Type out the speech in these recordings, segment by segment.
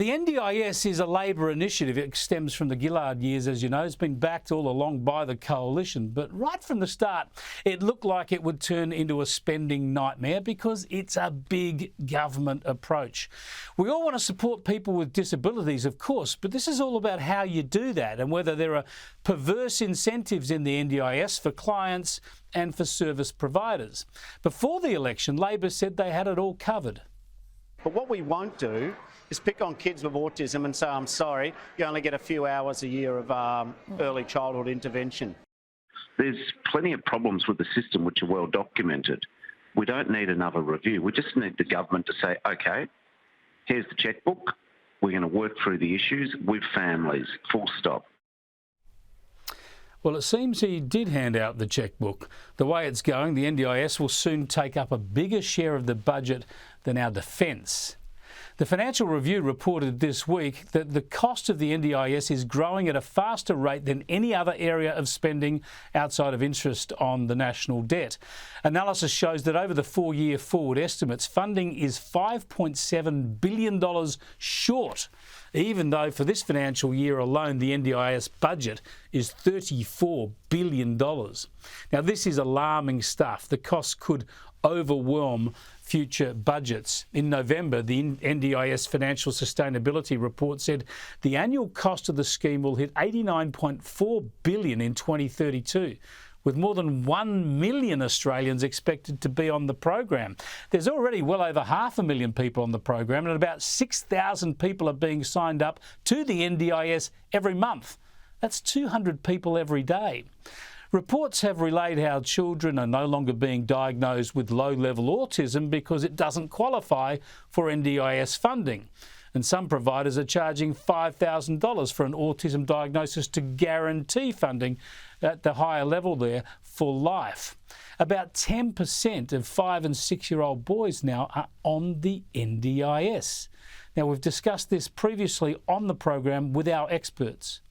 The NDIS is a Labor initiative. It stems from the Gillard years, as you know. It's been backed all along by the coalition. But right from the start, it looked like it would turn into a spending nightmare because it's a big government approach. We all want to support people with disabilities, of course, but this is all about how you do that and whether there are perverse incentives in the NDIS for clients and for service providers. Before the election, Labor said they had it all covered. But what we won't do is pick on kids with autism and say, I'm sorry, you only get a few hours a year of early childhood intervention. There's plenty of problems with the system which are well documented. We don't need another review. We just need the government to say, OK, here's the chequebook. We're going to work through the issues with families, full stop. Well, it seems he did hand out the chequebook. The way it's going, the NDIS will soon take up a bigger share of the budget than our defence. The Financial Review reported this week that the cost of the NDIS is growing at a faster rate than any other area of spending outside of interest on the national debt. Analysis shows that over the 4-year forward estimates, funding is $5.7 billion short, even though for this financial year alone, the NDIS budget is $34 billion. Now, this is alarming stuff. The costs could overwhelm future budgets. In November, the NDIS Financial Sustainability Report said the annual cost of the scheme will hit $89.4 billion in 2032, with more than 1 million Australians expected to be on the program. There's already well over 500,000 people on the program, and about 6,000 people are being signed up to the NDIS every month. That's 200 people every day. Reports have relayed how children are no longer being diagnosed with low-level autism because it doesn't qualify for NDIS funding. And some providers are charging $5,000 for an autism diagnosis to guarantee funding at the higher level there for life. About 10% of 5- and 6-year-old boys now are on the NDIS. Now, we've discussed this previously on the program with our experts.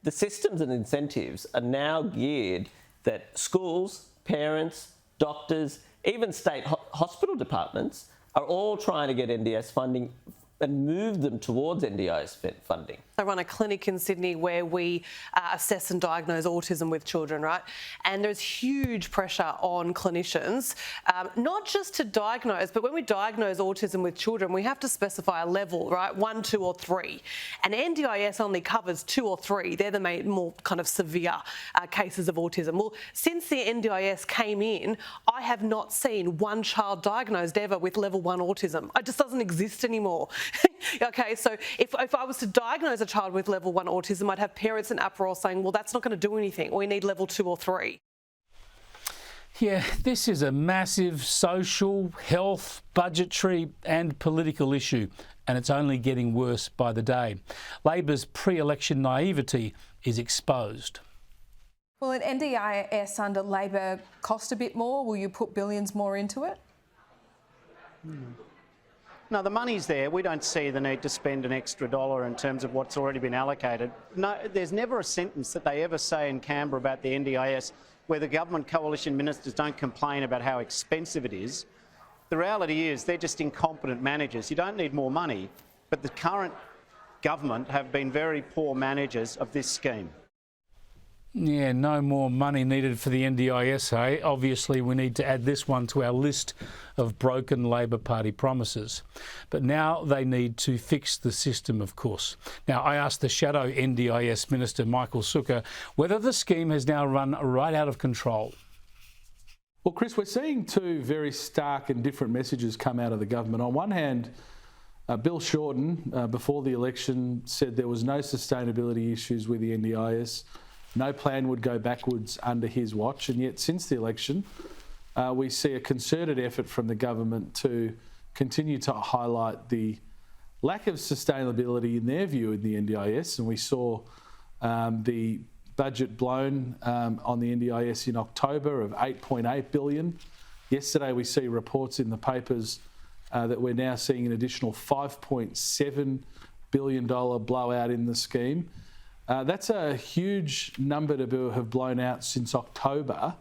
The systems and incentives are now geared that schools, parents, doctors, even state hospital departments are all trying to get NDIS funding and move them towards NDIS funding. I run a clinic in Sydney where we assess and diagnose autism with children, right? And there's huge pressure on clinicians, not just to diagnose, but when we diagnose autism with children, we have to specify a level, right? 1, 2 or 3. And NDIS only covers 2 or 3. They're the more kind of severe cases of autism. Well, since the NDIS came in, I have not seen one child diagnosed ever with level 1 autism. It just doesn't exist anymore. Okay, so if I was to diagnose a child with level 1 autism, I'd have parents in uproar saying, well, that's not going to do anything. We need level 2 or 3. Yeah, this is a massive social, health, budgetary and political issue, and it's only getting worse by the day. Labor's pre-election naivety is exposed. Will an NDIS under Labor cost a bit more? Will you put billions more into it? No, the money's there. We don't see the need to spend an extra dollar in terms of what's already been allocated. No, there's never a sentence that they ever say in Canberra about the NDIS where the government coalition ministers don't complain about how expensive it is. The reality is they're just incompetent managers. You don't need more money, but the current government have been very poor managers of this scheme. Yeah, no more money needed for the NDIS, hey? Obviously, we need to add this one to our list of broken Labor Party promises. But now they need to fix the system, of course. Now, I asked the shadow NDIS Minister, Michael Sukkar, whether the scheme has now run right out of control. Well, Chris, we're seeing two very stark and different messages come out of the government. On one hand, Bill Shorten, before the election, said there was no sustainability issues with the NDIS. No plan would go backwards under his watch, and yet since the election, we see a concerted effort from the government to continue to highlight the lack of sustainability in their view in the NDIS, and we saw the budget blown on the NDIS in October of $8.8 billion. Yesterday we see reports in the papers that we're now seeing an additional $5.7 billion blowout in the scheme. That's a huge number to have blown out since October.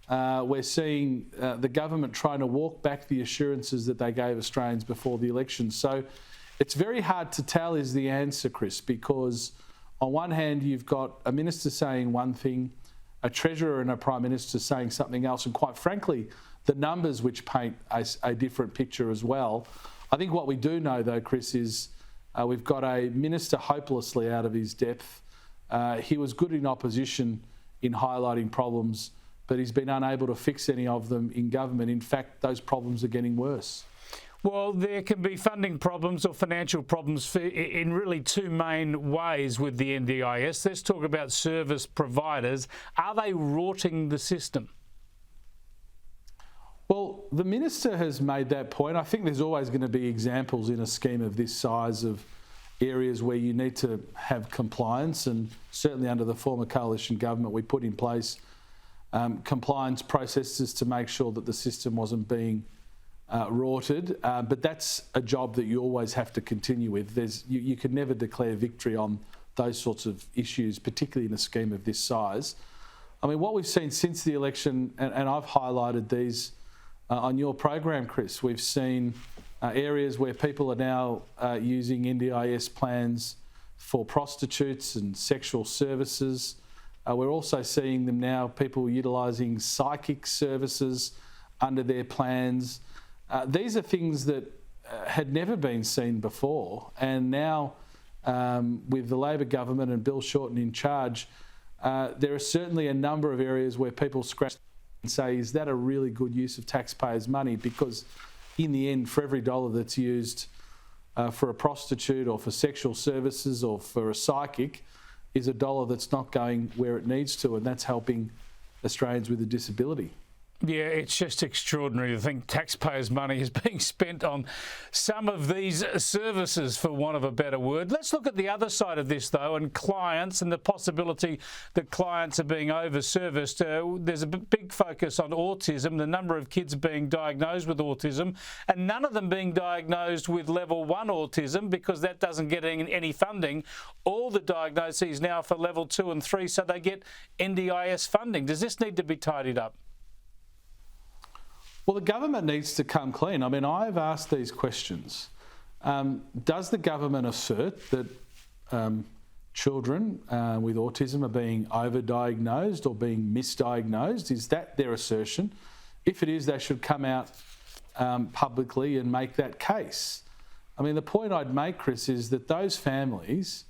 We're seeing the government trying to walk back the assurances that they gave Australians before the election. So It's very hard to tell is the answer, Chris, because on one hand, you've got a minister saying one thing, a treasurer and a prime minister saying something else, and quite frankly, the numbers which paint a different picture as well. I think what we do know, though, Chris, is we've got a minister hopelessly out of his depth. He was good in opposition in highlighting problems, but he's been unable to fix any of them in government. In fact, those problems are getting worse. Well, there can be funding problems or financial problems in really two main ways with the NDIS. Let's talk about service providers. Are they rorting the system? Well, the minister has made that point. I think there's always going to be examples in a scheme of this size of areas where you need to have compliance, and certainly under the former coalition government we put in place compliance processes to make sure that the system wasn't being rorted, but that's a job that you always have to continue with. You can never declare victory on those sorts of issues, particularly in a scheme of this size. I mean, what we've seen since the election, and I've highlighted these on your program, Chris, we've seen areas where people are now using NDIS plans for prostitutes and sexual services. We're also seeing them now, people utilising psychic services under their plans. These are things that had never been seen before, and now with the Labor government and Bill Shorten in charge, there are certainly a number of areas where people scratch and say, is that a really good use of taxpayers' money? Because in the end, for every dollar that's used for a prostitute or for sexual services or for a psychic is a dollar that's not going where it needs to, and that's helping Australians with a disability. Yeah, it's just extraordinary to think taxpayers' money is being spent on some of these services, for want of a better word. Let's look at the other side of this, though, and clients and the possibility that clients are being over-serviced. There's a big focus on autism, the number of kids being diagnosed with autism, and none of them being diagnosed with level 1 autism because that doesn't get any funding. All the diagnoses now for level 2 and 3, so they get NDIS funding. Does this need to be tidied up? Well, the government needs to come clean. I mean, I've asked these questions. Does the government assert that children with autism are being overdiagnosed or being misdiagnosed? Is that their assertion? If it is, they should come out publicly and make that case. I mean, the point I'd make, Chris, is that those families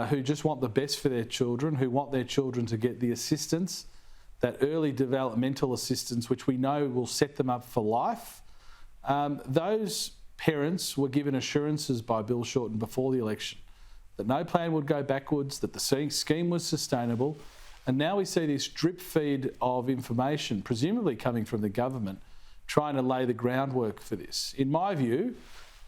who just want the best for their children, who want their children to get the assistance, that early developmental assistance, which we know will set them up for life. Those parents were given assurances by Bill Shorten before the election that no plan would go backwards, that the scheme was sustainable, and now we see this drip feed of information, presumably coming from the government, trying to lay the groundwork for this. In my view,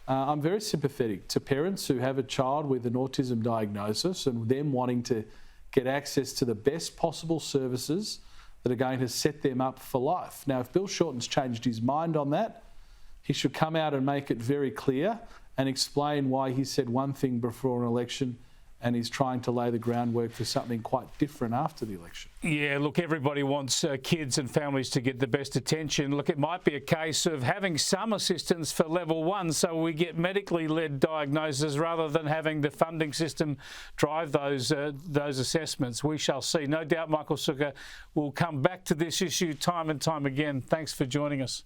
I'm very sympathetic to parents who have a child with an autism diagnosis and them wanting to get access to the best possible services that are going to set them up for life. Now, if Bill Shorten's changed his mind on that, he should come out and make it very clear and explain why he said one thing before an election and he's trying to lay the groundwork for something quite different after the election. Yeah, look, everybody wants kids and families to get the best attention. Look, it might be a case of having some assistance for level 1 so we get medically led diagnoses rather than having the funding system drive those assessments. We shall see. No doubt Michael Sukkar will come back to this issue time and time again. Thanks for joining us.